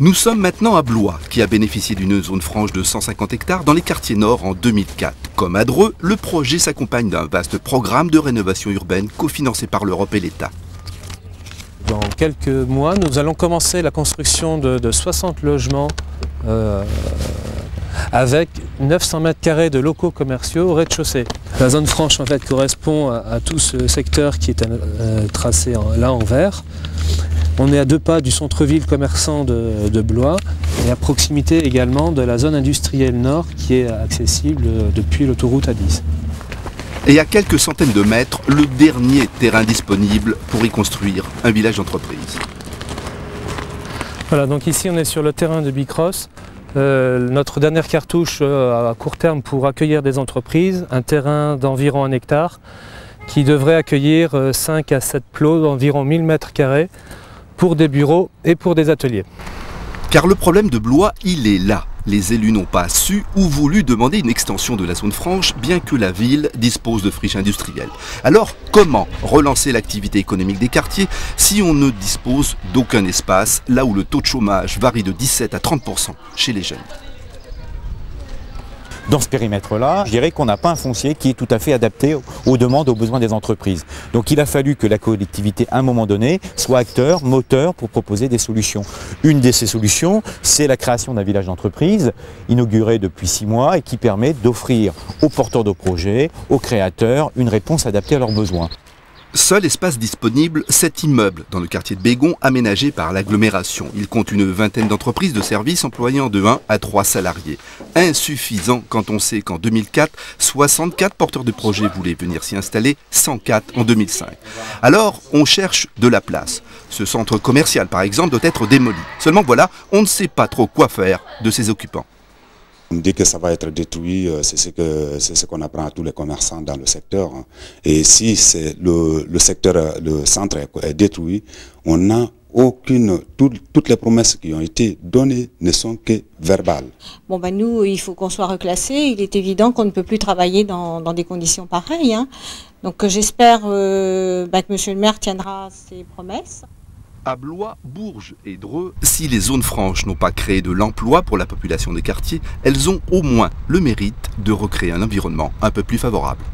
Nous sommes maintenant à Blois, qui a bénéficié d'une zone franche de 150 hectares dans les quartiers nord en 2004. Comme à Dreux, le projet s'accompagne d'un vaste programme de rénovation urbaine cofinancé par l'Europe et l'État. Dans quelques mois, nous allons commencer la construction de 60 logements avec 900 mètres carrés de locaux commerciaux au rez-de-chaussée. La zone franche en fait correspond à tout ce secteur qui est tracé là en vert. On est à 2 pas du centre-ville commerçant de Blois et à proximité également de la zone industrielle nord qui est accessible depuis l'autoroute A10. Et à quelques centaines de mètres, le dernier terrain disponible pour y construire un village d'entreprise. Voilà, donc ici on est sur le terrain de Bicross. Notre dernière cartouche à court terme pour accueillir des entreprises, un terrain d'environ 1 hectare qui devrait accueillir 5 à 7 plots d'environ 1000 mètres carrés pour des bureaux et pour des ateliers. Car le problème de Blois, il est là. Les élus n'ont pas su ou voulu demander une extension de la zone franche, bien que la ville dispose de friches industrielles. Alors, comment relancer l'activité économique des quartiers si on ne dispose d'aucun espace, là où le taux de chômage varie de 17 à 30% chez les jeunes? Dans ce périmètre-là, je dirais qu'on n'a pas un foncier qui est tout à fait adapté aux demandes, aux besoins des entreprises. Donc il a fallu que la collectivité, à un moment donné, soit acteur, moteur pour proposer des solutions. Une de ces solutions, c'est la création d'un village d'entreprise, inauguré depuis 6 mois et qui permet d'offrir aux porteurs de projets, aux créateurs, une réponse adaptée à leurs besoins. Seul espace disponible, cet immeuble dans le quartier de Bégon, aménagé par l'agglomération. Il compte une vingtaine d'entreprises de services employant de 1 à 3 salariés. Insuffisant quand on sait qu'en 2004, 64 porteurs de projets voulaient venir s'y installer, 104 en 2005. Alors, on cherche de la place. Ce centre commercial, par exemple, doit être démoli. Seulement voilà, on ne sait pas trop quoi faire de ses occupants. On dit que ça va être détruit, c'est ce qu'on apprend à tous les commerçants dans le secteur. Et si le centre est détruit, on n'a toutes les promesses qui ont été données ne sont que verbales. Bon nous, il faut qu'on soit reclassé. Il est évident qu'on ne peut plus travailler dans des conditions pareilles. Donc j'espère que monsieur le maire tiendra ses promesses. À Blois, Bourges et Dreux, si les zones franches n'ont pas créé de l'emploi pour la population des quartiers, elles ont au moins le mérite de recréer un environnement un peu plus favorable.